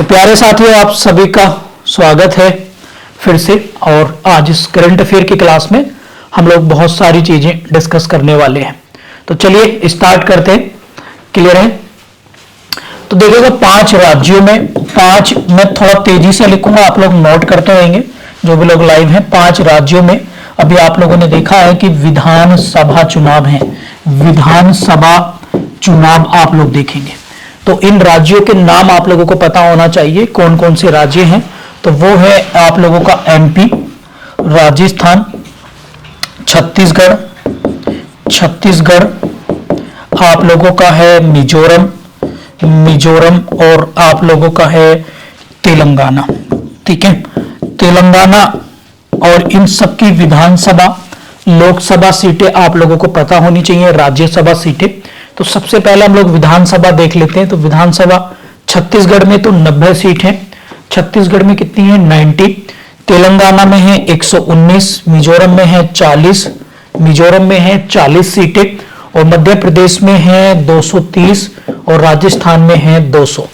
तो प्यारे साथियों, आप सभी का स्वागत है फिर से। और आज इस करंट अफेयर की क्लास में हम लोग बहुत सारी चीजें डिस्कस करने वाले हैं। तो चलिए स्टार्ट करते हैं। क्लियर है? तो देखिएगा 5 राज्यों में 5, मैं थोड़ा तेजी से लिखूंगा, आप लोग नोट करते रहेंगे जो भी लोग लाइव हैं। 5 राज्यों में अभी आप लोगों ने देखा है कि विधानसभा चुनाव है, विधानसभा चुनाव आप लोग देखेंगे। तो इन राज्यों के नाम आप लोगों को पता होना चाहिए, कौन कौन से राज्य हैं। तो वो है आप लोगों का एमपी, राजस्थान, छत्तीसगढ़, आप लोगों का है मिजोरम और आप लोगों का है तेलंगाना। ठीक है, तेलंगाना। और इन सबकी विधानसभा, लोकसभा सीटें आप लोगों को पता होनी चाहिए, राज्यसभा सीटें। तो सबसे पहले हम लोग विधानसभा देख लेते हैं। तो विधानसभा छत्तीसगढ़ में तो 90 सीट है। छत्तीसगढ़ में कितनी है? 90। तेलंगाना में है 119, मिजोरम में है 40 सीटें, और मध्य प्रदेश में है 230 और राजस्थान में है 200।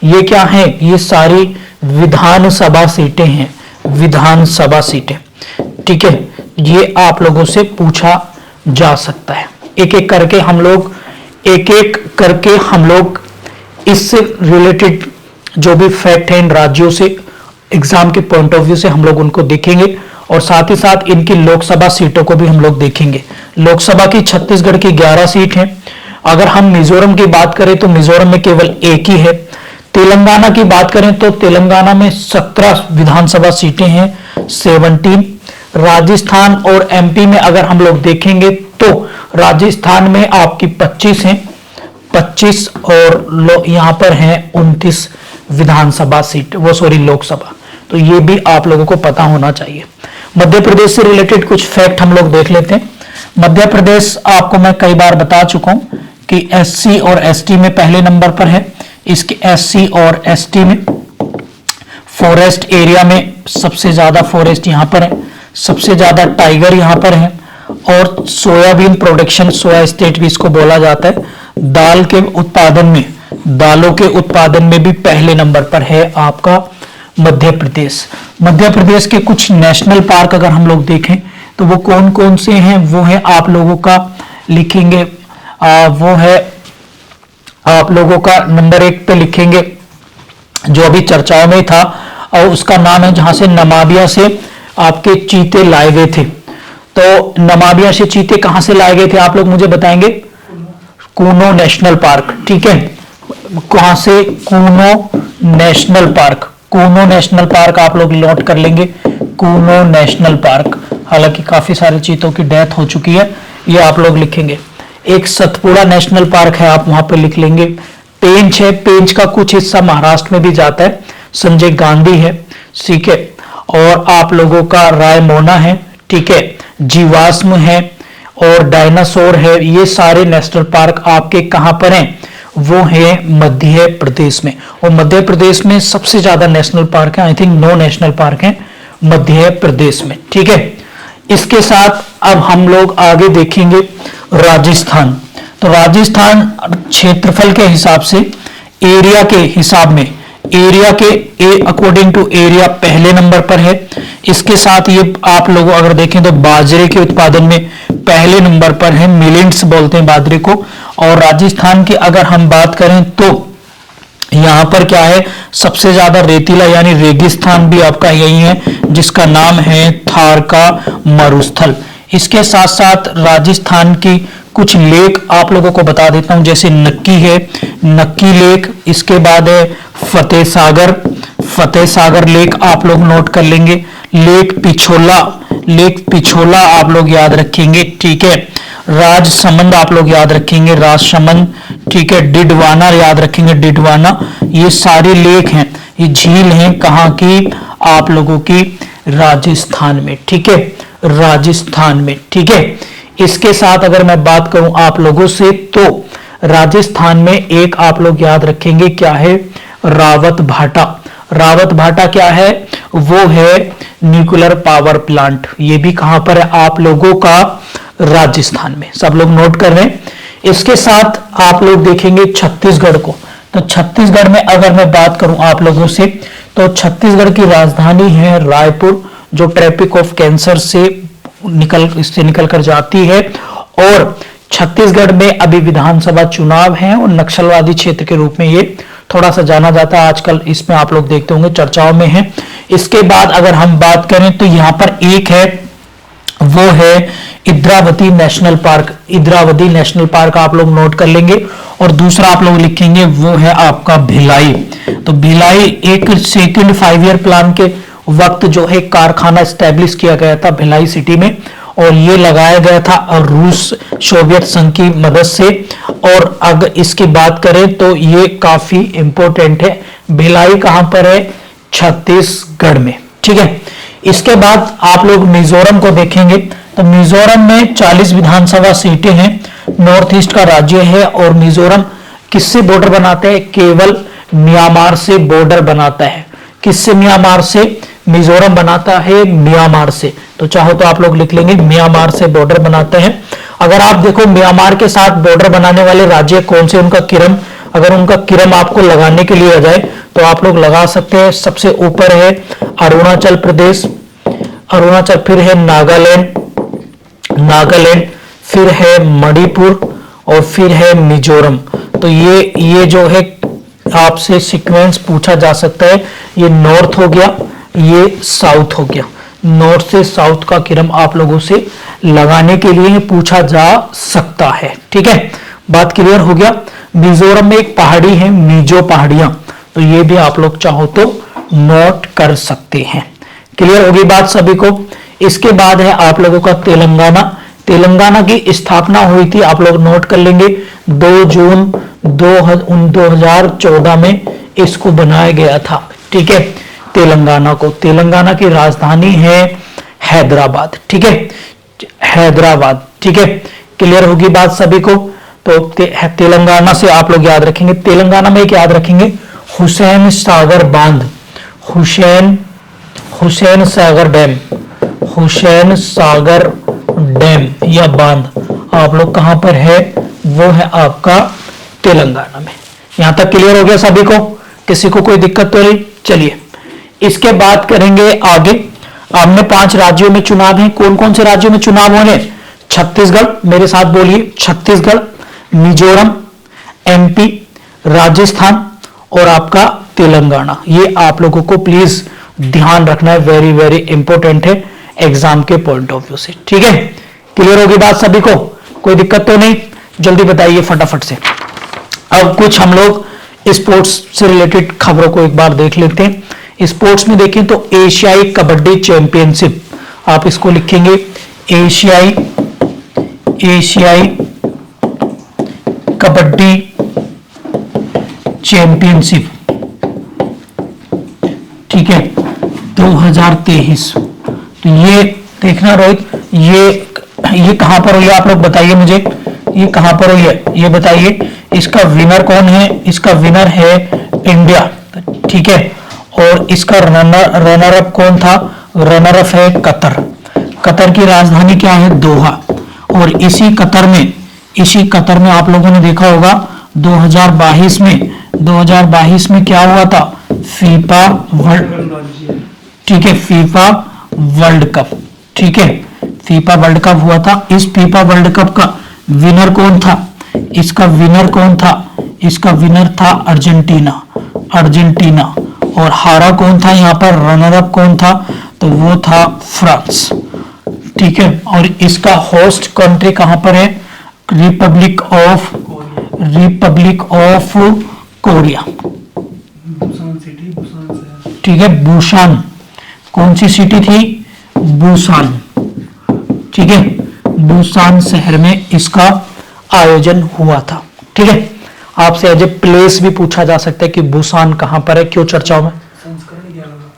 ये क्या है? ये सारी विधानसभा सीटें हैं, विधानसभा सीटें। ठीक है, ये आप लोगों से पूछा जा सकता है। एक एक करके हम लोग इससे रिलेटेड जो भी फैक्ट है इन राज्यों से, एग्जाम के पॉइंट ऑफ व्यू से हम लोग उनको देखेंगे, और साथ ही साथ इनकी लोकसभा सीटों को भी हम लोग देखेंगे। लोकसभा की छत्तीसगढ़ की 11 सीट है। अगर हम मिजोरम की बात करें तो मिजोरम में केवल 1 ही है। तेलंगाना की बात करें तो तेलंगाना में 17 विधानसभा सीटें हैं, 17। राजस्थान और एमपी में अगर हम लोग देखेंगे तो राजस्थान में आपकी 25 हैं, 25, और यहां पर हैं 29 विधानसभा सीट, लोकसभा। तो ये भी आप लोगों को पता होना चाहिए। मध्य प्रदेश से रिलेटेड कुछ फैक्ट हम लोग देख लेते हैं। मध्य प्रदेश आपको मैं कई बार बता चुका हूं कि एससी और एसटी में पहले नंबर पर है। इसके एससी और एसटी में फॉरेस्ट एरिया में सबसे ज्यादा फॉरेस्ट यहां पर है, सबसे ज्यादा टाइगर यहां पर है, और सोयाबीन प्रोडक्शन, सोया स्टेट भी इसको बोला जाता है। दालों के उत्पादन में भी पहले नंबर पर है आपका मध्य प्रदेश। मध्य प्रदेश के कुछ नेशनल पार्क अगर हम लोग देखें तो वो कौन कौन से हैं, वो है आप लोगों का लिखेंगे, वो है आप लोगों का नंबर 1 पे लिखेंगे जो अभी चर्चाओं में था, और उसका नाम है जहां से नामीबिया से आपके चीते लाए गए थे। तो नामीबिया से चीते कहां से लाए गए थे आप लोग मुझे बताएंगे? Kuno national park. ठीक है, कहां से? Kuno national park. Kuno national park आप लोग नोट कर लेंगे, कूनो नेशनल पार्क। हालांकि काफी सारे चीतों की डेथ हो चुकी है, ये आप लोग लिखेंगे। एक सतपुड़ा नेशनल पार्क है, आप वहां पे लिख लेंगे। पेंच है, पेंच का कुछ हिस्सा महाराष्ट्र में भी जाता है, संजय गांधी है। ठीक है, और आप लोगों का रायमोना है। ठीक है, जीवाश्म है और डायनासोर है। ये सारे नेशनल पार्क आपके कहां पर हैं? वो है मध्य प्रदेश में। और मध्य प्रदेश में सबसे ज्यादा नेशनल पार्क है, आई थिंक 9 नेशनल पार्क हैं मध्य प्रदेश में। ठीक है, इसके साथ अब हम लोग आगे देखेंगे राजस्थान। तो राजस्थान क्षेत्रफल के हिसाब से, एरिया के हिसाब में, एरिया के अकॉर्डिंग टू एरिया पहले नंबर पर है। इसके साथ ये आप लोग अगर देखें तो बाजरे के उत्पादन में पहले नंबर पर है, मिलेट्स बोलते हैं बाजरे को। और राजस्थान की अगर हम बात करें तो यहां पर क्या है? सबसे ज्यादा रेतीला यानी रेगिस्तान भी आपका यही है, जिसका नाम है थार का मरुस्थल। इसके साथ साथ राजस्थान की कुछ लेक आप लोगों को बता देता हूं, जैसे नक्की है, नक्की लेक। इसके बाद है फतेह सागर लेक आप लोग नोट कर लेंगे। लेक पिछोला आप लोग याद रखेंगे। ठीक है, राजसमंद आप लोग याद रखेंगे, राजसमंद। ठीक है, डिडवाना याद रखेंगे, डिडवाना। ये सारी लेक हैं, ये झील हैं, कहां की? आप लोगों की राजस्थान में। ठीक है, राजस्थान में। ठीक है, इसके साथ अगर मैं बात करूं आप लोगों से तो राजस्थान में एक आप लोग याद रखेंगे, क्या है? रावत भाटा। रावत भाटा क्या है? वो है न्यूक्लियर पावर प्लांट। ये भी कहां पर है? आप लोगों का राजस्थान में। सब लोग नोट कर रहे हैं। इसके साथ आप लोग देखेंगे छत्तीसगढ़ को। तो छत्तीसगढ़ में अगर मैं बात करूं आप लोगों से, तो छत्तीसगढ़ की राजधानी है रायपुर, जो ट्रैपिक ऑफ कैंसर से निकल कर जाती है। और छत्तीसगढ़ में अभी विधानसभा चुनाव है और नक्सलवादी क्षेत्र के रूप में ये थोड़ा सा जाना जाता है आजकल, इसमें आप लोग देखते होंगे चर्चाओं में है। इसके बाद अगर हम बात करें तो यहां पर एक है, वो है Indravati national park. Indravati national park आप लोग नोट कर लेंगे। और दूसरा आप लोग लिखेंगे वो है आपका भिलाई। तो भिलाई एक सेकंड 5 ईयर प्लान के वक्त जो है कारखाना स्टैब्लिश किया गया था भिलाई सिटी में, और ये लगाया गया था और रूस सोवियत संघ की मदद से। और अगर इसकी बात करें तो ये काफी इंपॉर्टेंट है। भिलाई कहां पर है? छत्तीसगढ़ में। ठीक है, इसके बाद आप लोग मिजोरम को देखेंगे तो मिजोरम में 40 विधानसभा सीटें हैं, नॉर्थ ईस्ट का राज्य है। और मिजोरम किससे बॉर्डर बनाते हैं? केवल म्यांमार से बॉर्डर बनाता है। किससे? म्यांमार से। मिजोरम बनाता है म्यांमार से, तो चाहो तो आप लोग लिख लेंगे म्यांमार से बॉर्डर बनाते हैं। अगर आप देखो म्यांमार के साथ बॉर्डर बनाने वाले राज्य कौन से, उनका किरम, अगर उनका किरम आपको लगाने के लिए आ जाए तो आप लोग लगा सकते हैं। सबसे ऊपर है अरुणाचल प्रदेश, अरुणाचल, फिर है नागालैंड, फिर है मणिपुर और फिर है मिजोरम। तो ये जो है आपसे सीक्वेंस पूछा जा सकता है। ये नॉर्थ हो गया, ये साउथ हो गया। नॉर्थ से साउथ का क्रम आप लोगों से लगाने के लिए पूछा जा सकता है। ठीक है, बात क्लियर हो गया। मिजोरम में एक पहाड़ी है मिजो पहाड़ियां, तो ये भी आप लोग चाहो तो नोट कर सकते हैं। क्लियर होगी बात सभी को। इसके बाद है आप लोगों का तेलंगाना। तेलंगाना की स्थापना हुई थी, आप लोग नोट कर लेंगे, 2 जून 2014 में इसको बनाया गया था। ठीक है, तेलंगाना को, तेलंगाना की राजधानी है हैदराबाद। ठीक है, हैदराबाद। ठीक है, क्लियर होगी बात सभी को। तो तेलंगाना से आप लोग याद रखेंगे, तेलंगाना में एक याद रखेंगे हुसैन सागर बांध, हुसैन सागर डैम, हुसैन सागर डैम या बांध आप लोग कहां पर है? वो है आपका तेलंगाना में। यहां तक क्लियर हो गया सभी को? किसी को कोई दिक्कत तो नहीं? चलिए इसके बाद करेंगे आगे। हमने 5 राज्यों में चुनाव है। कौन कौन से राज्यों में चुनाव होने? छत्तीसगढ़, मेरे साथ बोलिए, छत्तीसगढ़, मिजोरम, एमपी, राजस्थान और आपका तेलंगाना। ये आप लोगों को प्लीज ध्यान रखना है, वेरी वेरी इंपॉर्टेंट है एग्जाम के पॉइंट ऑफ व्यू से। ठीक है, क्लियर होगी बात सभी को? कोई दिक्कत तो नहीं? जल्दी बताइए फटाफट से। अब कुछ हम लोग स्पोर्ट्स से रिलेटेड खबरों को एक बार देख लेते हैं। स्पोर्ट्स में देखें तो एशियाई कबड्डी चैंपियनशिप, आप इसको लिखेंगे एशियाई कबड्डी चैंपियनशिप। ठीक है, 2023। तो ये देखना रोहित, ये कहां पर हुई है? आप लोग बताइए मुझे, ये कहां पर हुई है ये बताइए। इसका विनर कौन है? इसका विनर है इंडिया। ठीक है, और इसका रनर अप कौन था? रनर अप है कतर। कतर की राजधानी क्या है? दोहा। और इसी कतर में आप लोगों ने देखा होगा 2022 में क्या हुआ था? फीफा वर्ल्ड, ठीक है, फीफा वर्ल्ड कप। ठीक है, फीफा वर्ल्ड कप हुआ था। इस फीफा वर्ल्ड कप का विनर कौन था? इसका विनर कौन था? इसका विनर था अर्जेंटीना। और हारा कौन था? यहाँ पर रनर अप कौन था? तो वो था फ्रांस। ठीक है, और इसका होस्ट कंट्री कहां पर है? Republic of Korea. ठीक है, बुसान। कौन सी सिटी थी? बुसान। ठीक है, बुसान शहर में इसका आयोजन हुआ था। ठीक है, आपसे एज ए प्लेस भी पूछा जा सकता है कि बुसान कहां पर है, क्यों चर्चाओं में।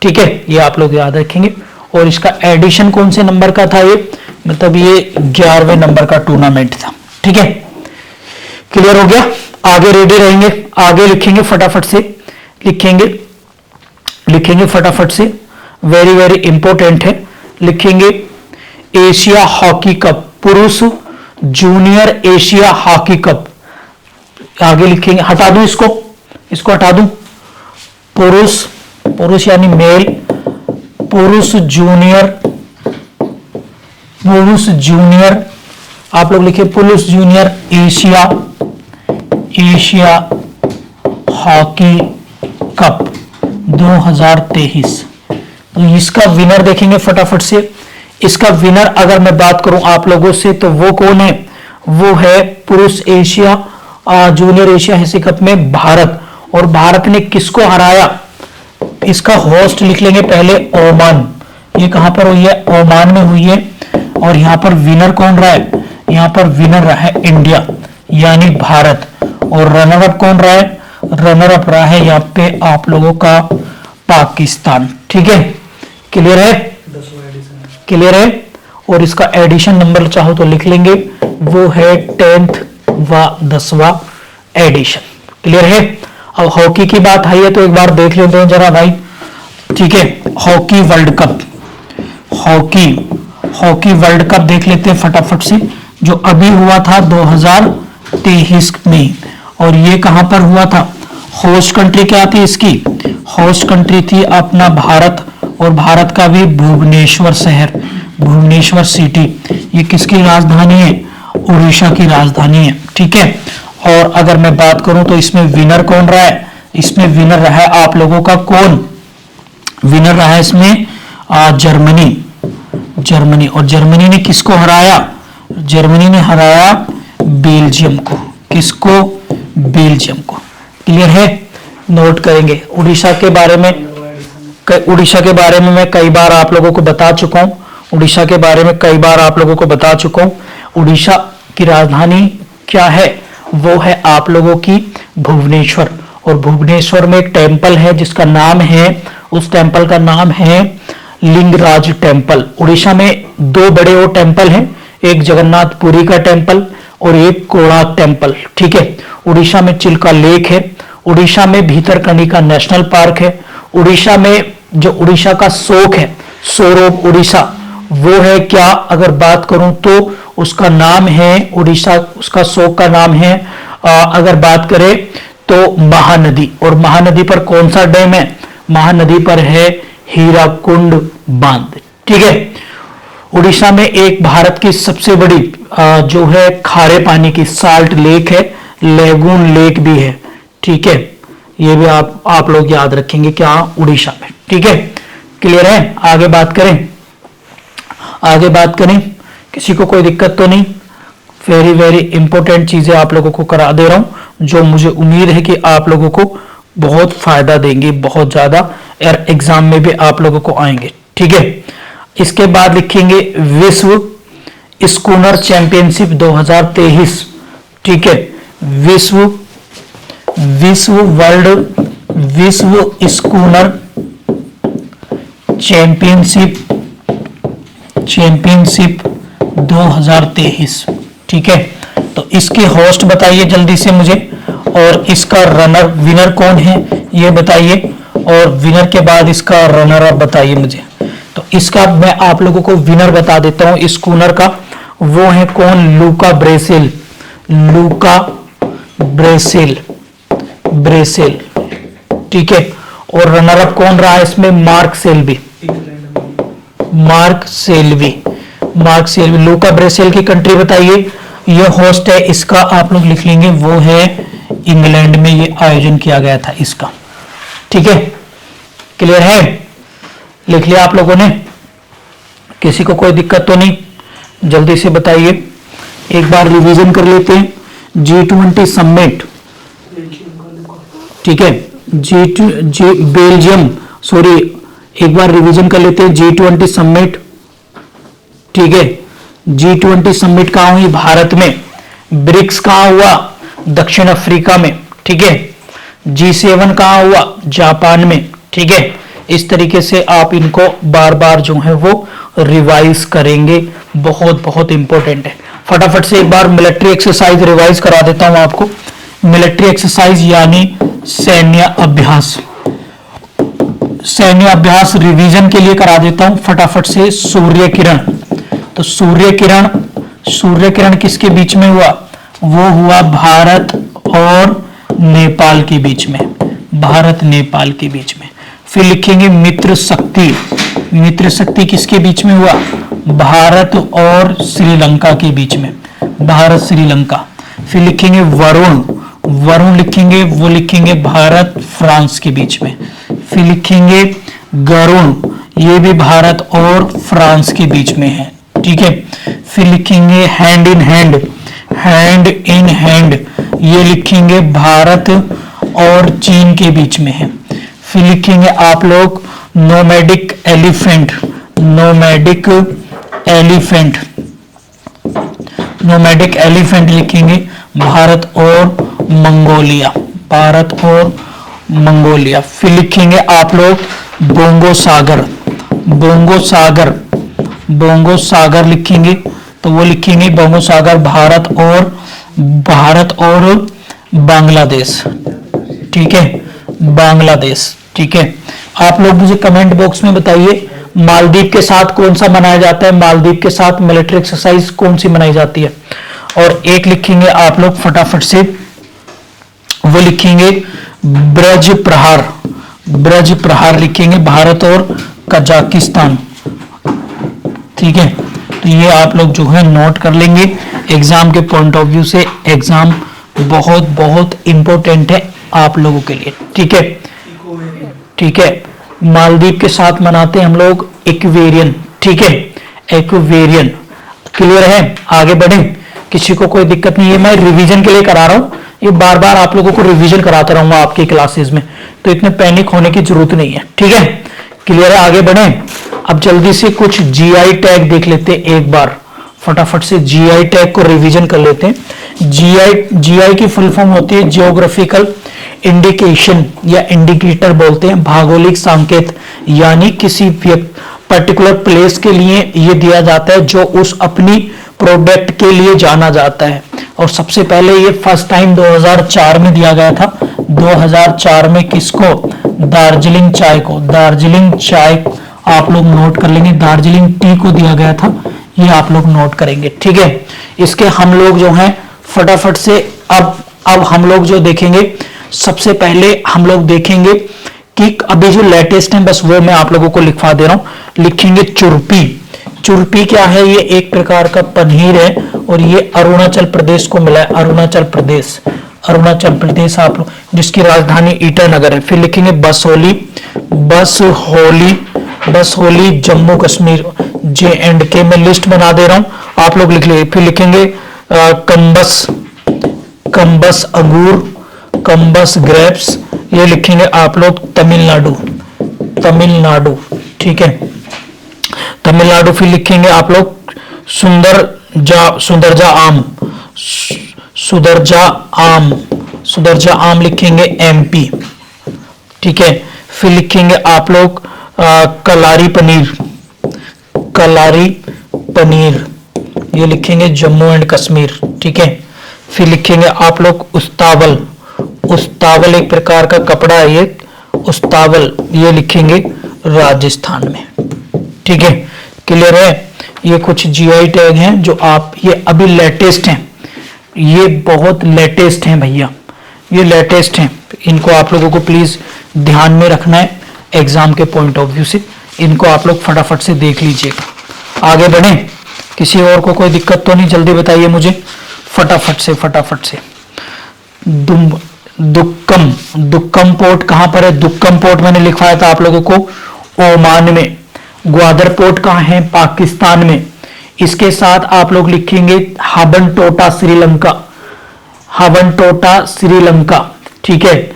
ठीक है, ये आप लोग याद रखेंगे। और इसका एडिशन कौन से नंबर का था? ये मतलब ये 11वें नंबर का टूर्नामेंट था। ठीक है, क्लियर हो गया? आगे रेडी रहेंगे, आगे लिखेंगे फटाफट से, लिखेंगे फटाफट से, वेरी वेरी इंपॉर्टेंट है। लिखेंगे एशिया हॉकी कप, पुरुष जूनियर एशिया हॉकी कप। आगे लिखेंगे, हटा दूं इसको, इसको हटा दूं, पुरुष, पुरुष यानी मेल, पुरुष जूनियर, पुरुष जूनियर, आप लोग लिखिए पुरुष junior Asia, Asia hockey cup 2023। तो इसका विनर देखेंगे फटाफट से। इसका विनर अगर मैं बात करूं आप लोगों से तो वो कौन है, वो है पुरुष Asia junior Asia hockey cup में भारत। और भारत ने किसको हराया, इसका होस्ट लिख लेंगे पहले ओमान। ये कहां पर हुई है, ओमान में हुई है। और यहां पर विनर कौन रहा है, यहां पर विनर रहा है इंडिया यानी भारत। और रनर अप कौन रहा है, रनर अप रहा है यहाँ पे आप लोगों का पाकिस्तान। ठीक है, क्लियर है, क्लियर है। और इसका एडिशन नंबर चाहो तो लिख लेंगे, वो है 10th व 10वां एडिशन। क्लियर है। अब हॉकी की बात आई है तो एक बार देख लेते हैं जरा भाई। ठीक है, hockey world cup, hockey world cup देख लेते हैं फटाफट से, जो अभी हुआ था 2023 में। और ये कहां पर हुआ था, होस्ट कंट्री क्या थी इसकी, होस्ट कंट्री थी अपना भारत। और भारत का भी भुवनेश्वर शहर, भुवनेश्वर सिटी, ये किसकी राजधानी है, उड़ीसा की राजधानी है। ठीक है। और अगर मैं बात करूं तो इसमें विनर कौन रहा है, इसमें विनर रहा है आप लोगों का कौन, विनर रहा है इसमें जर्मनी, जर्मनी। और जर्मनी ने किसको हराया, जर्मनी ने हराया बेल्जियम को, किसको, बेल्जियम को। क्लियर है, नोट करेंगे। उड़ीसा के बारे में, उड़ीसा के बारे में मैं कई बार आप लोगों को बता चुका हूं, उड़ीसा के बारे में कई बार आप लोगों को बता चुका हूं। उड़ीसा की राजधानी क्या है, वो है आप लोगों की भुवनेश्वर। और भुवनेश्वर में एक टेंपल है जिसका नाम है, उस टेंपल का नाम है लिंगराज टेंपल। उड़ीसा में दो बड़े वो टेंपल हैं, एक जगन्नाथपुरी का टेंपल और एक कोणार्क टेंपल। ठीक है। उड़ीसा में चिल्का लेक है, उड़ीसा में भीतरकनिका नेशनल पार्क है, उड़ीसा में जो उड़ीसा का शोक है, सोर ऑफ उड़ीसा, वो है क्या, अगर बात करूं तो उसका नाम है उड़ीसा, उसका शोक का नाम है अगर बात करें तो महानदी। और महानदी पर कौन सा डैम है, महानदी पर है हीराकुंड बांध। ठीक है। उड़ीसा में एक भारत की सबसे बड़ी जो है खारे पानी की साल्ट लेक है, लेगून लेक भी है। ठीक है, ये भी आप लोग याद रखेंगे क्या, उड़ीसा में। ठीक है, क्लियर है। आगे बात करें, आगे बात करें, किसी को कोई दिक्कत तो नहीं। वेरी वेरी इंपॉर्टेंट चीजें आप लोगों को करा दे रहा हूं, जो मुझे उम्मीद है कि आप लोगों को बहुत फायदा देंगे, बहुत ज्यादा, और एग्जाम में भी आप लोगों को आएंगे। ठीक है। इसके बाद लिखेंगे विश्व स्कूनर चैंपियनशिप 2023। ठीक है, विश्व स्कूनर चैंपियनशिप 2023। ठीक है। तो इसके होस्ट बताइए जल्दी से मुझे, और इसका रनर विनर कौन है ये बताइए, और विनर के बाद इसका रनर अप बताइए मुझे। तो इसका मैं आप लोगों को विनर बता देता हूं स्कूनर का, वो है कौन, लूका ब्रेसिल, लूका ब्रेसिल, ब्रेसिल। ठीक है। और रनर अप कौन रहा है इसमें, Mark Selby, Mark Selby, Mark Selby. Luca Brecel की कंट्री बताइए, ये होस्ट है इसका, आप लोग लिख लेंगे, वो है इंग्लैंड में ये आयोजन किया गया था इसका। ठीक है, क्लियर है, लिख लिया आप लोगों ने, किसी को कोई दिक्कत तो नहीं, जल्दी से बताइए। एक बार रिवीजन कर लेते हैं, G20 समिट। ठीक है, बेल्जियम, सॉरी, एक बार रिवीजन कर लेते हैं, G20 समिट। ठीक है, G20 समिट कहां हुई, भारत में। ब्रिक्स कहां हुआ, दक्षिण अफ्रीका में। ठीक है। G7 कहां हुआ, जापान में। ठीक है। इस तरीके से आप इनको बार बार जो है वो रिवाइज करेंगे, बहुत बहुत इंपॉर्टेंट है। फटाफट से एक बार मिलिट्री एक्सरसाइज रिवाइज करा देता हूं आपको। मिलिट्री एक्सरसाइज यानी सैन्य अभ्यास, सैन्य अभ्यास रिवीजन के लिए करा देता हूं फटाफट से। सूर्य किरण, तो सूर्य किरण, सूर्य किरण किसके बीच में हुआ, वो हुआ भारत और नेपाल के बीच में। भारत नेपाल के बीच में। फिर लिखेंगे मित्र शक्ति, मित्र शक्ति किसके बीच में हुआ? भारत और श्रीलंका के बीच में, भारत श्रीलंका। फिर लिखेंगे वरुण, वरुण लिखेंगे, वो लिखेंगे भारत फ्रांस के बीच में। फिर लिखेंगे गरुण, ये भी भारत और फ्रांस के बीच में है, ठीक है। फिर लिखेंगे hand in hand, hand in hand, ये लिखेंगे भारत और चीन के बीच में है। फिर लिखेंगे आप लोग nomadic elephant, nomadic elephant, nomadic elephant लिखेंगे भारत और मंगोलिया, भारत और मंगोलिया। फिर लिखेंगे आप लोग बोंगो सागर, बोंगो सागर, बोंगो सागर लिखेंगे, तो वो लिखेंगे बोंगो सागर भारत और बांग्लादेश, ठीक है, बांग्लादेश, ठीक है। आप लोग मुझे कमेंट बॉक्स में बताइए मालदीव के साथ कौन सा मनाया जाता है, मालदीव के साथ मिलिट्री एक्सरसाइज कौन सी मनाई जाती है। और एक लिखेंगे आप लोग फटाफट से, वो लिखेंगे ब्रज प्रहार, ब्रज प्रहार लिखेंगे भारत और कजाकिस्तान, ठीक है। तो ये आप लोग जो है नोट कर लेंगे, एग्जाम के पॉइंट ऑफ व्यू से एग्जाम बहुत बहुत इंपॉर्टेंट है आप लोगों के लिए, ठीक है, ठीक है। मालदीव के साथ मनाते हैं हम लोग इक्वेरियन, ठीक है, इक्वेरियन, क्लियर है। आगे बढ़े, किसी को कोई दिक्कत नहीं है, मैं रिवीजन के लिए करा रहा हूं, ये बार बार आप लोगों को रिवीजन कराता रहूंगा आपकी क्लासेस में, तो इतने पैनिक होने की जरूरत नहीं है, ठीक है, क्लियर है। आगे बढ़े, अब जल्दी से कुछ जीआई टैग देख लेते हैं एक बार, फटाफट से जीआई टैग को रिवीजन कर लेते हैं। जीआई की फुल फॉर्म होती है जियोग्राफिकल इंडिकेशन या इंडिकेटर बोलते हैं, भौगोलिक संकेत, यानी किसी पर्टिकुलर प्लेस के लिए ये दिया जाता है जो उस अपनी प्रोडक्ट के लिए जाना जाता है। और सबसे पहले ये फर्स्ट टाइम 2004 में दिया गया था, 2004 में किसको? दार्जिलिंग चाय को, दार्जिलिंग चाय आप लोग नोट कर लेंगे, दार्जिलिंग टी को दिया गया था, ये आप लोग नोट करेंगे, ठीक है। इसके हम लोग जो हैं फटाफट से अब हम लोग जो देखेंगे, सबसे पहले हम लोग देखेंगे कि अभी जो लेटेस्ट है बस वो मैं आप लोगों को लिखवा दे रहा हूं, लिखेंगे चुरपी। चुरपी क्या है? ये एक प्रकार का पनीर है और ये अरुणाचल प्रदेश को मिला है, अरुणाचल प्रदेश, अरुणाचल प्रदेश आप लोग, जिसकी राजधानी ईटानगर है। फिर लिखेंगे बसोली, बसहोली, बसहोली जम्मू कश्मीर J&K, मैं लिस्ट बना दे रहा हूं आप लोग लिख लीजिए। फिर लिखेंगे कम्बस, कम्बस अंगूर, कम्बस ग्रेप्स, ये लिखेंगे आप लोग तमिलनाडु, तमिलनाडु, ठीक है, तमिलनाडु। फिर लिखेंगे आप लोग सुंदरजा आम, सुदरजा आम, सुदरजा आम लिखेंगे MP, ठीक है। फिर लिखेंगे आप लोग कलारी पनीर, कलारी पनीर, ये लिखेंगे जम्मू एंड कश्मीर, ठीक है। फिर लिखेंगे आप लोग उस्तावल, उस्तावल एक प्रकार का कपड़ा है ये, उस्तावल, ये लिखेंगे राजस्थान में, ठीक है, क्लियर है। ये कुछ जीआई टैग हैं जो आप, ये अभी लेटेस्ट हैं, ये बहुत लेटेस्ट हैं भैया, ये लेटेस्ट हैं, इनको आप लोगों को प्लीज ध्यान में रखना है एग्जाम के पॉइंट ऑफ व्यू से, इनको आप लोग फटाफट से देख लीजिएगा। आगे बढ़े, किसी और को कोई दिक्कत तो नहीं? जल्दी बताइए मुझे फटाफट से, फटाफट से। दुक्कम, दुक्कम पोर्ट कहां पर है? दुक्कम पोर्ट मैंने लिखवाया था आप लोगों को ओमान में। ग्वादर पोर्ट कहां है? पाकिस्तान में। इसके साथ आप लोग लिखेंगे हबनटोटा श्रीलंका, हबनटोटा श्रीलंका, ठीक है।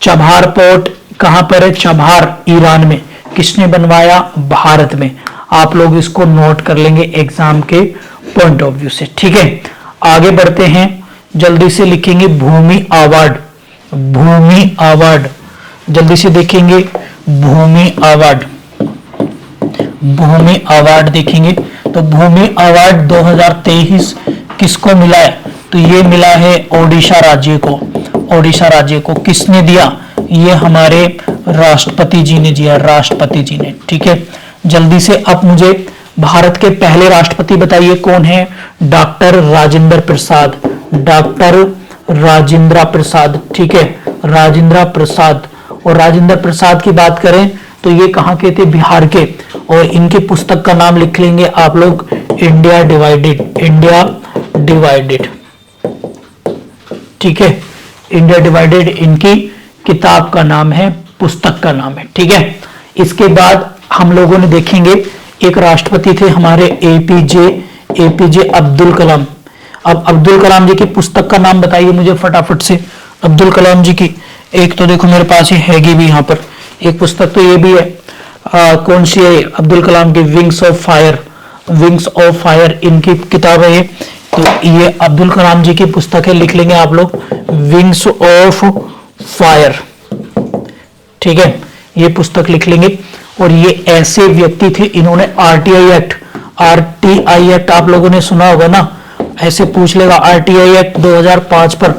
चबहार पोर्ट कहां पर है? चबहार ईरान में। किसने बनवाया? भारत में। आप लोग इसको नोट कर लेंगे एग्जाम के पॉइंट ऑफ व्यू से, ठीक है। आगे बढ़ते हैं, जल्दी से लिखेंगे भूमि अवार्ड, भूमि अवार्ड, जल्दी से देखेंगे भूमि अवार्ड, भूमि अवार्ड देखेंगे तो भूमि अवार्ड 2023 किसको मिला है? तो ये मिला है ओडिशा राज्य को, ओडिशा राज्य को। किसने दिया? ये हमारे राष्ट्रपति जी ने दिया, राष्ट्रपति जी ने, ठीक है। जल्दी से अब मुझे भारत के पहले राष्ट्रपति बताइए कौन है? डॉक्टर राजेंद्र प्रसाद, डॉक्टर राजेंद्र प्रसाद, ठीक है, राजेंद्र प्रसाद और राजेंद्र प्रसाद की बात करें तो ये कहाँ के थे, बिहार के। और इनकी पुस्तक का नाम लिख लेंगे आप लोग, इंडिया डिवाइडेड, इंडिया डिवाइडेड, ठीक है। इंडिया डिवाइडेड इनकी किताब का नाम है, पुस्तक का नाम है, ठीक है। इसके बाद हम लोगों ने देखेंगे एक राष्ट्रपति थे हमारे एपीजे अब्दुल कलाम। अब अब्दुल कलाम जी की पुस्तक का नाम बताइए मुझे फटाफट से। अब्दुल कलाम जी की एक तो देखो मेरे पास ही हैगी भी यहाँ पर एक पुस्तक, तो ये भी है। कौन सी है, अब्दुल कलाम की wings of fire, wings of fire इनकी किताब है ये। तो ये अब्दुल कलाम जी की पुस्तक है, लिख लेंगे आप लोग, विंग्स ऑफ फायर, ठीक है, ये पुस्तक लिख लेंगे। और ये ऐसे व्यक्ति थे, इन्होंने आरटीआई एक्ट आप लोगों ने सुना होगा ना, ऐसे पूछ लेगा आरटीआई एक्ट 2005 पर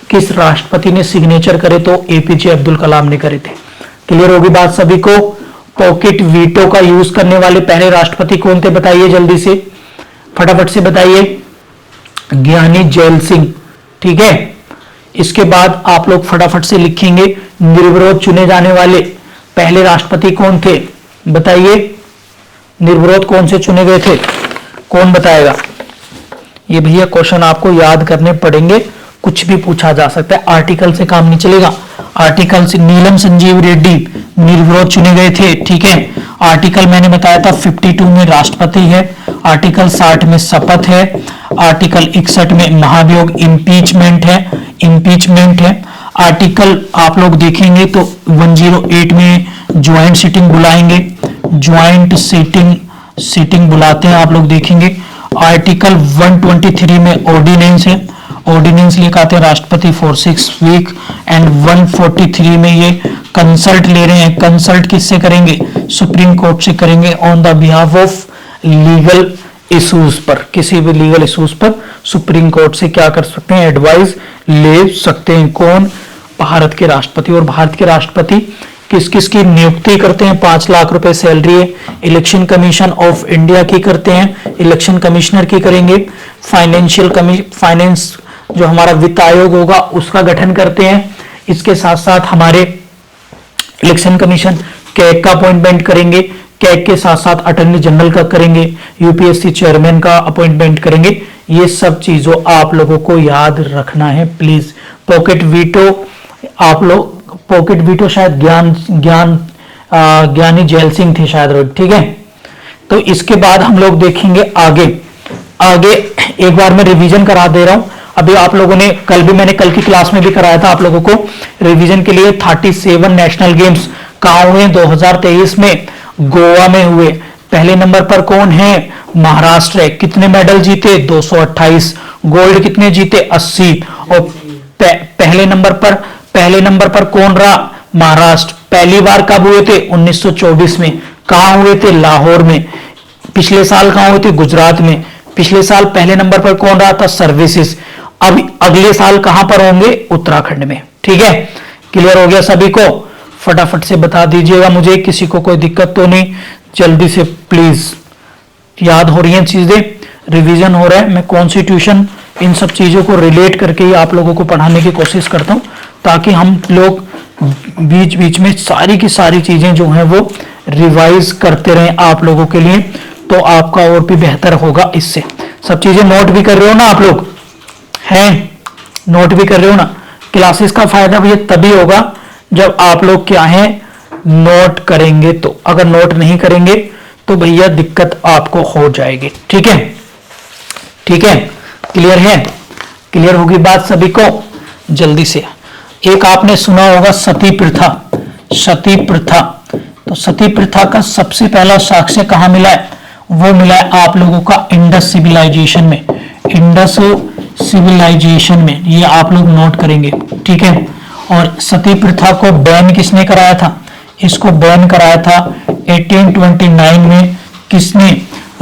किस राष्ट्रपति ने सिग्नेचर करे, तो एपीजे अब्दुल कलाम ने करे थे। क्लियर होगी बात सभी को। पॉकेट वीटो का यूज करने वाले पहले राष्ट्रपति कौन थे बताइए जल्दी से, फटाफट से बताइए, ज्ञानी जैल सिंह, ठीक है। इसके बाद आप लोग फटाफट से लिखेंगे निर्विरोध चुने जाने वाले पहले राष्ट्रपति कौन थे बताइए, निर्विरोध कौन से चुने गए थे, कौन बताएगा। ये भैया क्वेश्चन आपको याद करने पड़ेंगे, कुछ भी पूछा जा सकता है, आर्टिकल से काम नहीं चलेगा। आर्टिकल से नीलम संजीव रेड्डी निर्विरोध चुने गए थे, ठीक है। आर्टिकल मैंने बताया था 52 में राष्ट्रपति है, आर्टिकल 60 में शपथ है, आर्टिकल 61 में महाभियोग इम्पीचमेंट है, आर्टिकल आप लोग देखेंगे तो 108 में ज्वाइंट सीटिंग बुलाएंगे, ज्वाइंट सीटिंग बुलाते हैं आप लोग देखेंगे। आर्टिकल 123 में ऑर्डिनेंस है, ऑर्डिनेंस लेकर आते हैं राष्ट्रपति फॉर 6 वीक। एंड 143 में ये कंसल्ट ले रहे हैं, कंसल्ट किससे करेंगे, सुप्रीम कोर्ट से करेंगे on the behalf of legal issues पर, किसी भी लीगल इश्यूज पर सुप्रीम कोर्ट से क्या कर सकते हैं, एडवाइस ले सकते हैं। कौन, भारत के राष्ट्रपति। और भारत के राष्ट्रपति किस किस की नियुक्ति करते हैं, 5 लाख रुपए सैलरी है। इलेक्शन कमीशन ऑफ इंडिया की करते हैं, इलेक्शन कमिश्नर की करेंगे। फाइनेंस जो हमारा वित्त आयोग होगा उसका गठन करते हैं। इसके साथ साथ हमारे इलेक्शन कमीशन कैग का अपॉइंटमेंट करेंगे, कैग के साथ साथ अटॉर्नी जनरल का करेंगे, यूपीएससी चेयरमैन का अपॉइंटमेंट करेंगे। ये सब चीजों आप लोगों को याद रखना है प्लीज। पॉकेट वीटो आप लोग, पॉकेट वीटो शायद ज्ञानी जैल सिंह थे शायद, ठीक है। तो इसके बाद हम लोग देखेंगे आगे एक बार मैं रिवीजन करा दे रहा हूं। अभी आप लोगों ने मैंने कल की क्लास में भी कराया था आप लोगों को रिवीजन के लिए। 37 नेशनल गेम्स कहां हुए, 2023 में गोवा में हुए। पहले नंबर पर कौन है, महाराष्ट्र है। कितने मेडल जीते, 228। गोल्ड कितने जीते, 80। और पहले नंबर पर कौन रहा, महाराष्ट्र। पहली बार कब हुए थे, 1924 में। कहां हुए थे, लाहौर में। पिछले साल कहां हुए थे, गुजरात में। पिछले साल पहले नंबर पर कौन रहा था, सर्विसेज। अब अगले साल कहां पर होंगे, उत्तराखंड में, ठीक है। क्लियर हो गया सभी को, फटाफट से बता दीजिएगा मुझे, किसी को कोई दिक्कत तो नहीं, जल्दी से प्लीज। याद हो रही हैं चीजें, रिवीजन हो रहा है। मैं कॉन्स्टिट्यूशन इन सब चीजों को रिलेट करके ही आप लोगों को पढ़ाने की कोशिश करता हूं, ताकि हम लोग बीच बीच में सारी की सारी चीजें जो हैं वो रिवाइज करते रहें आप लोगों के लिए, तो आपका और भी बेहतर होगा इससे। सब चीजें नोट भी कर रहे हो ना आप लोग, हैं, नोट भी कर रहे हो ना। क्लासेस का फायदा भी तभी होगा जब आप लोग क्या है, नोट करेंगे। तो अगर नोट नहीं करेंगे तो भैया दिक्कत आपको हो जाएगी, ठीक है, ठीक है। क्लियर है, क्लियर होगी बात सभी को, जल्दी से। एक आपने सुना होगा सती प्रथा, सती प्रथा। तो सती प्रथा का सबसे पहला साक्ष्य कहां मिला है, वो मिला है आप लोगों का इंडस सिविलाइजेशन में, इंडस सिविलाइजेशन में। ये आप लोग नोट करेंगे, ठीक है। और सती प्रथा को बैन किसने कराया था, इसको बैन कराया था 1829 में। किसने,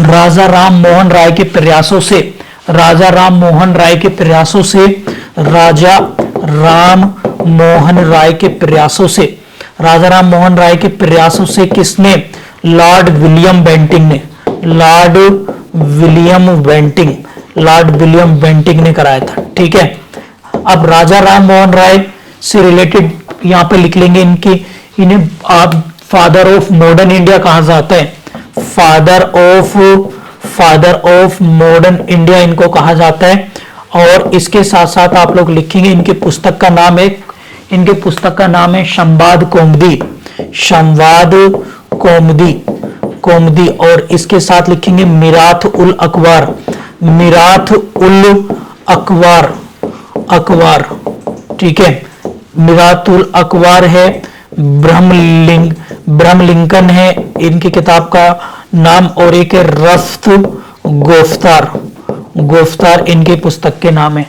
राजा राम मोहन राय के प्रयासों से, राजा राम मोहन राय के प्रयासों से, राजा राम मोहन राय के प्रयासों से, राजा राम मोहन राय के प्रयासों से किसने, लॉर्ड विलियम बेंटिंग ने, लॉर्ड विलियम बेंटिंग ने कराया था, ठीक है। अब राजा राम मोहन राय से रिलेटेड यहाँ पे लिख लेंगे इनकी, इन्हें आप फादर ऑफ मॉडर्न इंडिया कहा जाता है, फादर ऑफ मॉडर्न इंडिया इनको कहा जाता है। और इसके साथ साथ आप लोग लिखेंगे इनकी पुस्तक का नाम है, इनके पुस्तक का नाम है संवाद कौमुदी, संवाद कौमुदी, कौमुदी। और इसके साथ लिखेंगे मिराथ उल अखबार, मिराथ उल अखबार, अखबार, ठीक है। मिराथ उल अखबार है, ब्रह्मलिंकन है इनकी किताब का नाम, और एक है रफ्त गोफ्तार, गोफ्तार इनकी पुस्तक के नाम है।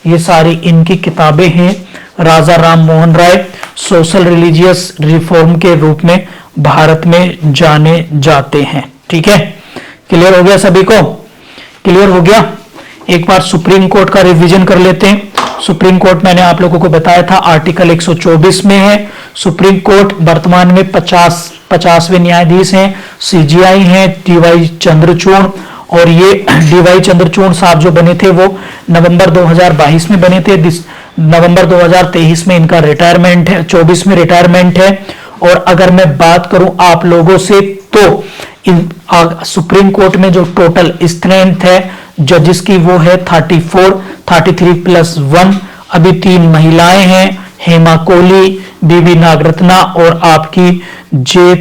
ये सारी इनकी किताबें हैं। राजा Ram Mohan Roy social religious reform के रूप में भारत में जाने जाते हैं, ठीक है। क्लियर हो गया सभी को? क्लियर हो गया? एक बार सुप्रीम कोर्ट का रिवीजन कर लेते हैं। सुप्रीम कोर्ट मैंने आप लोगों को बताया था आर्टिकल 124 में है। सुप्रीम कोर्ट वर्तमान में 50वें न्यायाधीश हैं, सीजीआई हैं डीवाई चंद्रचूड़, और ये डीवाई चंद्रचूड़ साहब जो बने थे वो नवंबर 2022 में बने थे। नवंबर 2023 में इनका रिटायरमेंट है, 24 में रिटायरमेंट है। और अगर मैं बात करूं आप लोगों से तो सुप्रीम कोर्ट में जो टोटल स्ट्रेंथ है जजेस की वो है 33 प्लस 1। अभी 3 महिलाएं हैं, हेमा कोहली, बीबी नागरत्ना और आपकी जे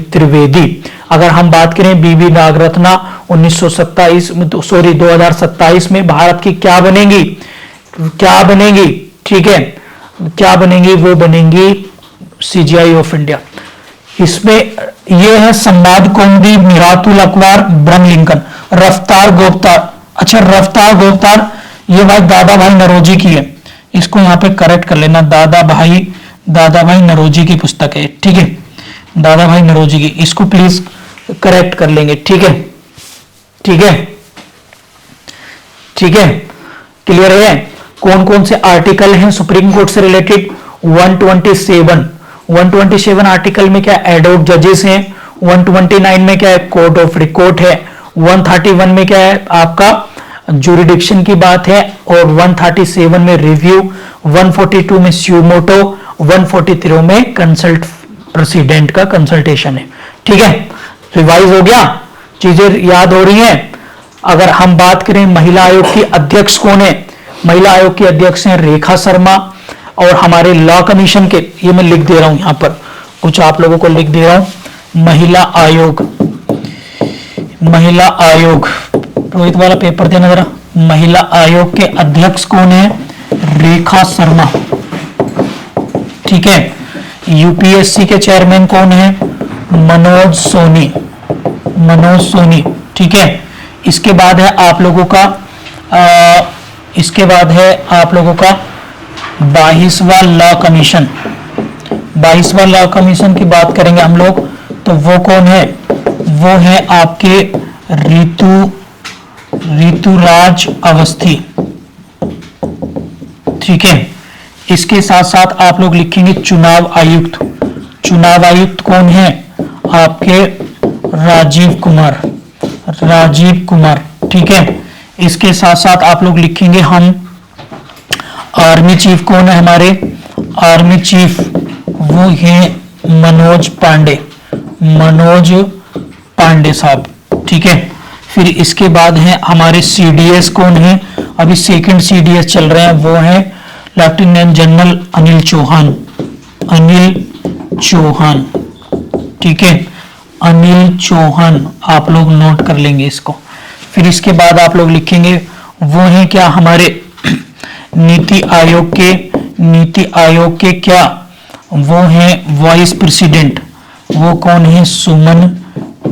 त्रिवेदी। अगर हम बात करें बीबी नागरत्ना 2027 में भारत की क्या बनेगी, क्या बनेगी, ठीक है, क्या बनेगी, वो बनेगी सीजीआई ऑफ इंडिया। इसमें ये है संवाद कौमुदी, मिरातुल अखबार, ब्रह्मलिंकन, रफ्तार गोफ्तार। अच्छा रफ्तार गोफ्तार ये बात दादा भाई नरोजी की है, इसको यहाँ पे करेक्ट कर लेना, दादा भाई नरोजी की पुस्तक है, ठीक है, दादा भाई नरोजी की, इसको प्लीज करेक्ट कर लेंगे, ठीक है, ठीक है, ठीक है। क्लियर है? कौन कौन से आर्टिकल हैं सुप्रीम कोर्ट से रिलेटेड? 127 आर्टिकल में क्या एडोड जजेस हैं, 129 में क्या है कोर्ट ऑफ रिकॉर्ड है, 131 में क्या है आपका जुरिडिक्शन की बात है, और 137 में रिव्यू, 142 में स्यूमोटो, 143 में कंसल्ट प्रेसिडेंट का कंसल्टेशन है, ठीक है। रिवाइज हो गया, चीजें याद हो रही हैं। अगर हम बात करें महिला आयोग की अध्यक्ष कौन है, महिला आयोग की अध्यक्ष हैं रेखा शर्मा, और हमारे लॉ कमीशन के, ये मैं लिख दे रहा हूं यहां पर, कुछ आप लोगों को लिख दे रहा हूं, महिला आयोग, महिला आयोग, रोहित वाला पेपर देना जरा। महिला आयोग के अध्यक्ष कौन है? रेखा शर्मा, ठीक है। यूपीएससी के चेयरमैन कौन है? मनोज सोनी, मनोज सोनी, ठीक है। इसके बाद है आप लोगों का इसके बाद है आप लोगों का 22वां लॉ कमीशन। 22वां लॉ कमीशन की बात करेंगे हम लोग, तो वो कौन है? वो है आपके ऋतुराज अवस्थी, ठीक है। इसके साथ साथ आप लोग लिखेंगे चुनाव आयुक्त। चुनाव आयुक्त कौन है? आपके राजीव कुमार, ठीक है। इसके साथ साथ आप लोग लिखेंगे हम आर्मी चीफ कौन है हमारे? आर्मी चीफ वो है मनोज पांडे साहब, ठीक है। फिर इसके बाद है हमारे सीडीएस कौन है? अभी सेकंड सीडीएस चल रहे हैं, वो है लेफ्टिनेंट जनरल अनिल चौहान, ठीक है, अनिल चौहान, आप लोग नोट कर लेंगे इसको। फिर इसके बाद आप लोग लिखेंगे वो है क्या हमारे नीति आयोग के क्या वो है वाइस प्रेसिडेंट, वो कौन है? सुमन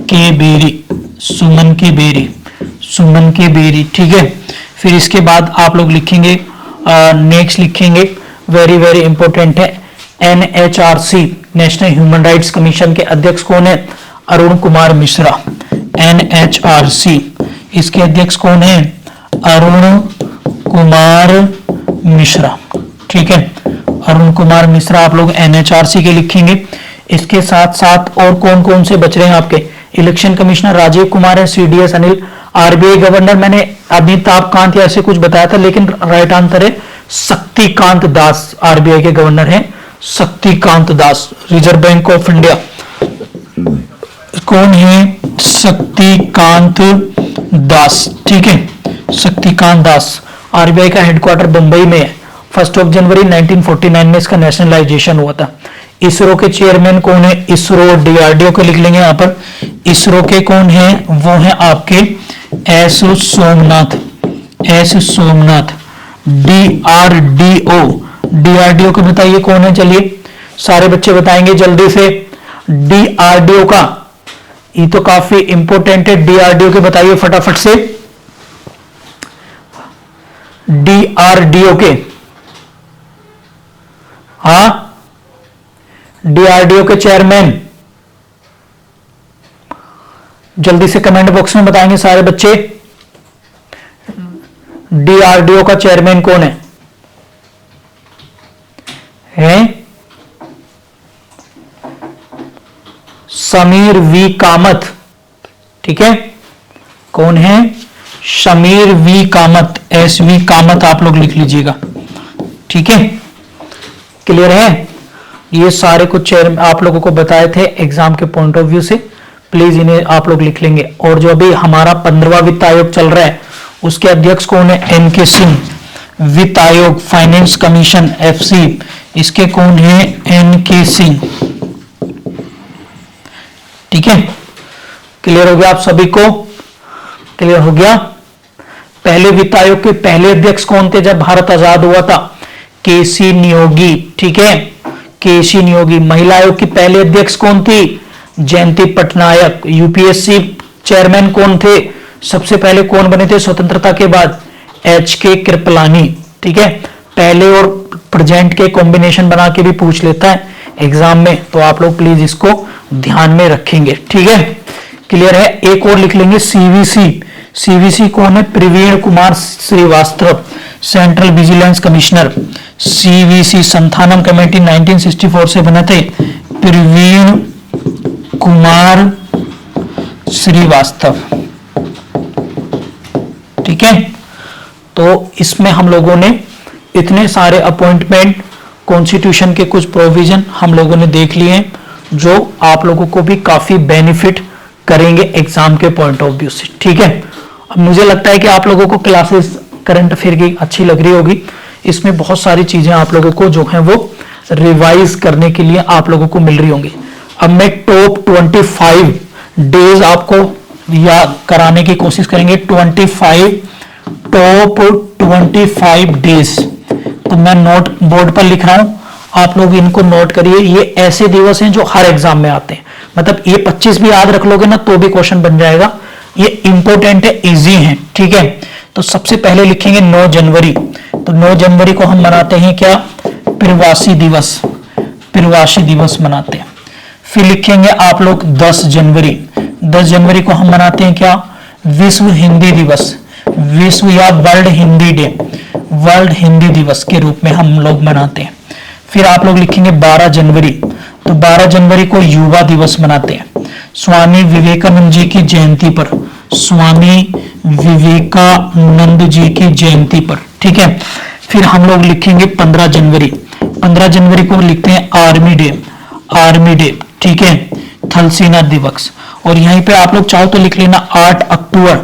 के बेरी, ठीक है। फिर इसके बाद आप लोग लिखेंगे नेक्स्ट लिखेंगे, वेरी वेरी इंपॉर्टेंट है, NHRC national human rights commission के अध्यक्ष कौन है? अरुण कुमार मिश्रा, NHRC, इसके अध्यक्ष कौन है? अरुण कुमार मिश्रा, ठीक है, अरुण कुमार मिश्रा आप लोग NHRC के लिखेंगे। इसके साथ साथ और कौन कौन से बच रहे हैं आपके? इलेक्शन कमिश्नर राजीव कुमार है, CDS अनिल, RBI गवर्नर मैंने अमिताभ कांत या ऐसे कुछ बताया था, लेकिन राइट आंसर है शक्तिकांत दास आरबीआई के गवर्नर हैं, Shaktikanta Das. Reserve bank of India कौन है? शक्तिकांत दास, ठीक है, शक्तिकांत दास। आरबीआई का हेडक्वार्टर बंबई में है। 1 जनवरी 1949 में इसका नेशनलाइजेशन हुआ था। इसरो के चेयरमैन कौन है? इसरो, डीआरडीओ के लिख लेंगे यहां पर। इसरो के कौन है? वो है आपके S Somnath, S Somnath. DRDO, DRDO के बताइए कौन है? चलिए सारे बच्चे बताएंगे जल्दी से। डीआरडीओ का, ये तो काफी इंपॉर्टेंट है, डीआरडीओ के बताइए फटाफट से। डीआरडीओ के, हाँ, डीआरडीओ के चेयरमैन जल्दी से कमेंट बॉक्स में बताएंगे सारे बच्चे। डीआरडीओ का चेयरमैन कौन है? समीर वी कामत, ठीक है, कौन है? Sameer V Kamath, S V Kamath आप लोग लिख लीजिएगा, ठीक है, क्लियर है। ये सारे कुछ चेयर आप लोगों को बताए थे एग्जाम के पॉइंट ऑफ व्यू से, प्लीज इन्हें आप लोग लिख लेंगे। और जो अभी हमारा 15वां वित्त आयोग चल रहा है उसके अध्यक्ष कौन है? एनके सिंह। वित्त आयोग, फाइनेंस कमीशन, एफसी, इसके कौन है? एनके सिंह, ठीक है, क्लियर हो गया आप सभी को? क्लियर हो गया। पहले वित्त आयोग के पहले अध्यक्ष कौन थे जब भारत आजाद हुआ था? केसी नियोगी, ठीक है, केसी नियोगी। महिला आयोग की पहले अध्यक्ष कौन थी? जयंती पटनायक। यूपीएससी चेयरमैन कौन थे? सबसे पहले कौन बने थे स्वतंत्रता के बाद? एच.के. कृपलानी, ठीक है। पहले और प्रेजेंट के कॉम्बिनेशन बना के भी पूछ लेता है एग्जाम में, तो आप लोग प्लीज इसको ध्यान में रखेंगे, ठीक है, क्लियर है। एक और लिख लेंगे सीवीसी। सीवीसी कौन है? Praveen Kumar Srivastava, central vigilance commissioner. CVC Santhanam committee 1964 से बने थे, प्रवीण कुमार श्रीवास्तव, ठीक है। तो इसमें हम लोगों ने इतने सारे अपॉइंटमेंट, कॉन्स्टिट्यूशन के कुछ प्रोविजन हम लोगों ने देख लिए हैं जो आप लोगों को भी काफी बेनिफिट करेंगे एग्जाम के पॉइंट ऑफ व्यू से, ठीक है। अब मुझे लगता है कि आप लोगों को क्लासेस करंट अफेयर की अच्छी लग रही होगी। इसमें बहुत सारी चीजें आप लोगों को जो है वो रिवाइज करने के लिए आप लोगों को मिल रही होंगी। अब मैं टॉप 25 डेज आपको याद कराने की कोशिश करेंगे। टॉप 25 डेज, तो मैं नोट बोर्ड पर लिख रहा हूं, आप लोग इनको नोट करिए। ये ऐसे दिवस हैं जो हर एग्जाम में आते हैं, मतलब ये 25 भी याद रख लोगे ना तो भी क्वेश्चन बन जाएगा। ये इंपॉर्टेंट है, इजी है, ठीक है। तो सबसे पहले लिखेंगे 9 जनवरी। तो 9 जनवरी को हम मनाते हैं क्या? प्रवासी दिवस, प्रवासी दिवस मनाते हैं। फिर लिखेंगे आप लोग 10 जनवरी। 10 जनवरी को हम मनाते हैं क्या? विश्व हिंदी दिवस, विश्व या world Hindi day, world Hindi दिवस के रूप में हम लोग मनाते हैं। फिर आप लोग लिखेंगे 12 जनवरी। तो 12 जनवरी को युवा दिवस मनाते हैं, स्वामी विवेकानंद जी की जयंती पर, स्वामी विवेकानंद जी की जयंती पर, ठीक है। फिर हम लोग लिखेंगे 15 जनवरी। 15 जनवरी को लिखते हैं आर्मी डे, आर्मी डे, ठीक है, थल सेना दिवस। और यहीं पे आप लोग चाहो तो लिख लेना 8 अक्टूबर।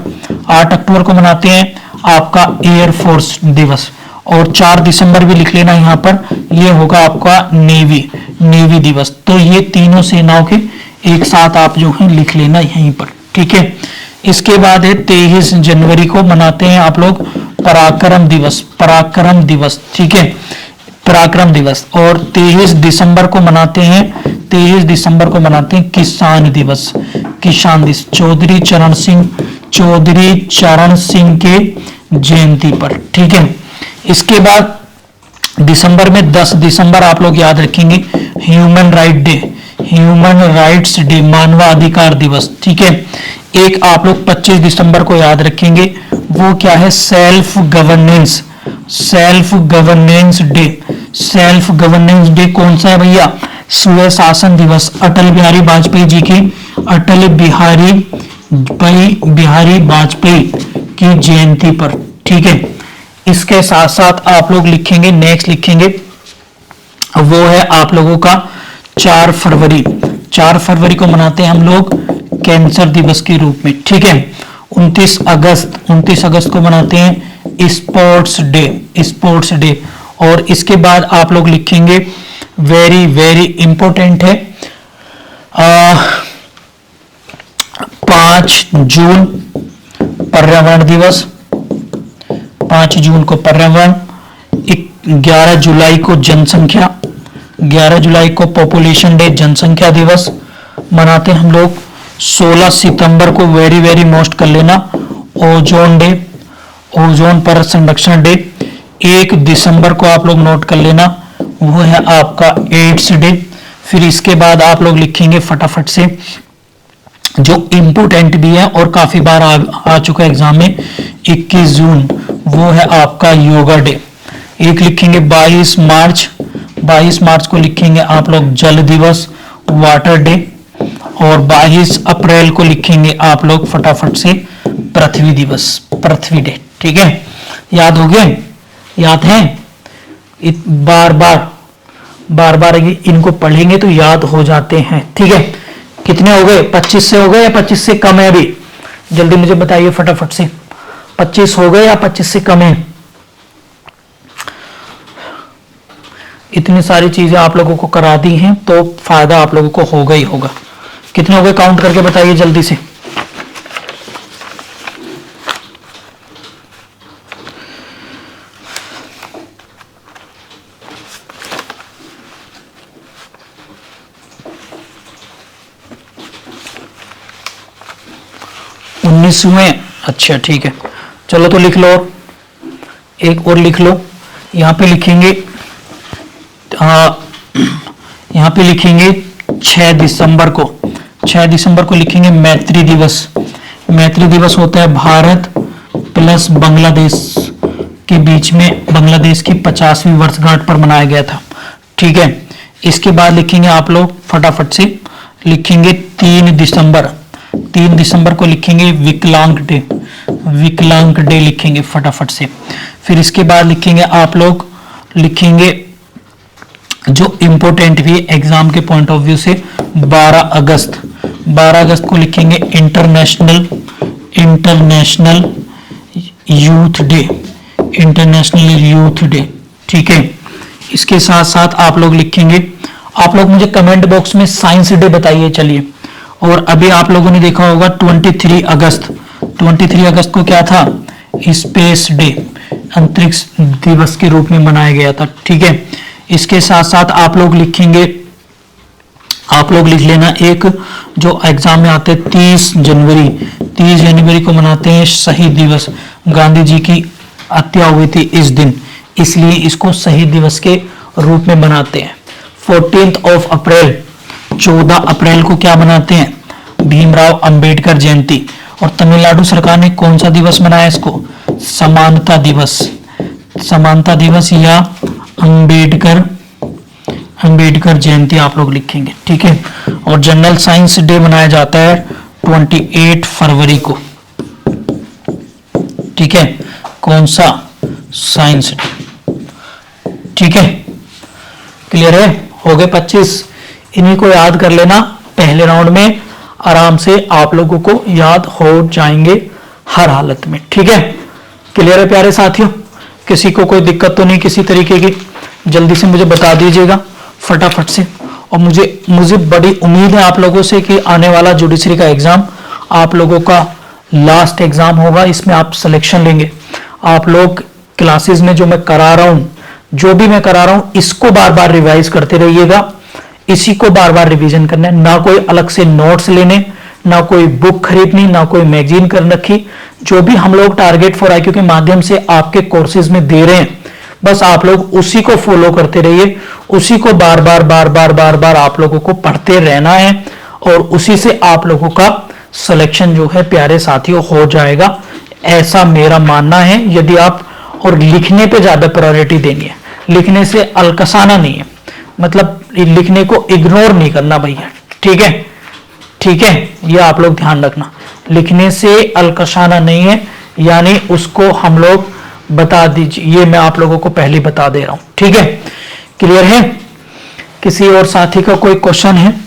8 अक्टूबर को मनाते हैं आपका एयरफोर्स दिवस। और 4 दिसंबर भी लिख लेना यहाँ पर, ये होगा आपका नेवी, नेवी दिवस। तो ये तीनों सेनाओं के एक साथ आप जो है लिख लेना यहीं पर, ठीक है। इसके बाद है 23 जनवरी को मनाते हैं आप लोग पराक्रम दिवस, पराक्रम दिवस, ठीक है, पराक्रम दिवस। और 23 दिसंबर को मनाते हैं, 23 दिसंबर को मनाते हैं किसान दिवस, किसान दिवस, चौधरी चरण सिंह के जयंती पर, ठीक है। इसके बाद दिसंबर में 10 दिसंबर आप लोग याद रखेंगे human right day, human rights day, मानवाधिकार दिवस, ठीक है। एक आप लोग 25 दिसंबर को याद रखेंगे, वो क्या है? Self governance, self governance day. Self governance day कौन सा है भैया? स्वयं शासन दिवस, अटल बिहारी वाजपेयी जी की, अटल बिहारी वाजपेयी की जयंती पर, ठीक है। इसके साथ साथ आप लोग लिखेंगे, नेक्स्ट लिखेंगे वो है आप लोगों का 4 फरवरी। 4 फरवरी को मनाते हैं हम लोग कैंसर दिवस के रूप में, ठीक है। 29 अगस्त को मनाते हैं स्पोर्ट्स डे। और इसके बाद आप लोग लिखेंगे वेरी वेरी इंपॉर्टेंट है 5 जून पर्यावरण दिवस। 5 जून को पर्यावरण। 11 जुलाई को जनसंख्या, 11 जुलाई को पॉपुलेशन डे, जनसंख्या दिवस मनाते हैं हम लोग। 16 सितंबर को वेरी वेरी मोस्ट कर लेना ओजोन डे, ओजोन परत संरक्षण डे। 1 दिसंबर को आप लोग नोट कर लेना, वो है आपका एड्स डे। फिर इसके बाद आप लोग लिखेंगे फटाफट से जो इम्पोर्टेंट भी है और काफी बार आ चुका है एग्जाम में, 21 जून वो है आपका योगा डे। एक लिखेंगे 22 मार्च, 22 मार्च को लिखेंगे आप लोग जल दिवस, वाटर डे। और 22 अप्रैल को लिखेंगे आप लोग फटाफट से पृथ्वी दिवस, पृथ्वी डे, ठीक है। याद हो गए? याद है? बार बार इनको पढ़ेंगे तो याद हो जाते हैं, ठीक है। कितने हो गए? 25 से हो गए या 25 से कम है? अभी जल्दी मुझे बताइए फटाफट से, 25 हो गए या 25 से कम है? इतनी सारी चीजें आप लोगों को करा दी हैं तो फायदा आप लोगों को होगा ही होगा। कितने हो गए काउंट करके बताइए जल्दी से। हुए? अच्छा ठीक है, चलो तो लिख लो, एक और लिख लो। यहां पे लिखेंगे यहां पे लिखेंगे 6 दिसंबर को, 6 दिसंबर को लिखेंगे मैत्री दिवस। मैत्री दिवस होता है भारत प्लस बांग्लादेश के बीच में, बांग्लादेश की 50वीं वर्षगांठ पर मनाया गया था, ठीक है। इसके बाद लिखेंगे आप लोग फटाफट से, लिखेंगे 3 दिसंबर, 3 दिसंबर को लिखेंगे विकलांग डे, विकलांग डे लिखेंगे फटाफट से। फिर इसके बाद लिखेंगे आप लोग, लिखेंगे जो इंपॉर्टेंट भी एग्जाम के पॉइंट ऑफ व्यू से 12 अगस्त, 12 अगस्त को लिखेंगे international, international youth day, international youth day, ठीक है। इसके साथ साथ आप लोग लिखेंगे, आप लोग मुझे कमेंट बॉक्स में साइंस डे बताइए चलिए। और अभी आप लोगों ने देखा होगा 23 अगस्त, 23 अगस्त को क्या था? स्पेस डे, अंतरिक्ष दिवस के रूप में मनाया गया था, ठीक है। इसके साथ साथ आप लोग लिखेंगे, आप लोग लिख लेना एक जो एग्जाम में आते 30 जनवरी, 30 जनवरी को मनाते हैं शहीद दिवस। गांधी जी की हत्या हुई थी इस दिन, इसलिए इसको शहीद दिवस के रूप में मनाते हैं। 14 अप्रैल, 14 अप्रैल को क्या मनाते हैं? भीमराव अंबेडकर जयंती। और तमिलनाडु सरकार ने कौन सा दिवस मनाया इसको? समानता दिवस, समानता दिवस या अंबेडकर, अंबेडकर जयंती आप लोग लिखेंगे, ठीक है। और जनरल साइंस डे मनाया जाता है 28 फरवरी को, ठीक है। कौन सा? साइंस डे, ठीक है। क्लियर है? हो गए 25, इन्हीं को याद कर लेना, पहले राउंड में आराम से आप लोगों को याद हो जाएंगे हर हालत में, ठीक है। क्लियर है प्यारे साथियों? किसी को कोई दिक्कत तो नहीं किसी तरीके की? जल्दी से मुझे बता दीजिएगा फटाफट से। और मुझे बड़ी उम्मीद है आप लोगों से कि आने वाला जुडिशरी का एग्जाम आप लोगों का लास्ट एग्जाम होगा, इसमें आप सिलेक्शन लेंगे। आप लोग क्लासेस में जो मैं करा रहा हूं, जो भी मैं करा रहा हूं, इसको बार बार रिवाइज करते रहिएगा, इसी को बार बार रिवीजन करना है, ना कोई अलग से नोट्स लेने, ना कोई बुक खरीदनी, ना कोई मैगजीन कर रखी। जो भी हम लोग टारगेट फॉर आईक्यू के माध्यम से आपके कोर्सेज में दे रहे हैं, बस आप लोग उसी को फॉलो करते रहिए, उसी को बार बार बार बार बार बार आप लोगों को पढ़ते रहना है और उसी से आप लोगों का सिलेक्शन जो है प्यारे साथियों हो जाएगा, ऐसा मेरा मानना है। यदि आप और लिखने पे ज्यादा प्रायोरिटी देनी है, लिखने से अलकसाना नहीं है, मतलब लिखने को इग्नोर नहीं करना भैया, ठीक है, ठीक है। ये आप लोग ध्यान रखना, लिखने से अलकसाना नहीं है, यानी उसको हम लोग बता दीजिए, ये मैं आप लोगों को पहले बता दे रहा हूं। ठीक है, क्लियर है? किसी और साथी का कोई क्वेश्चन है?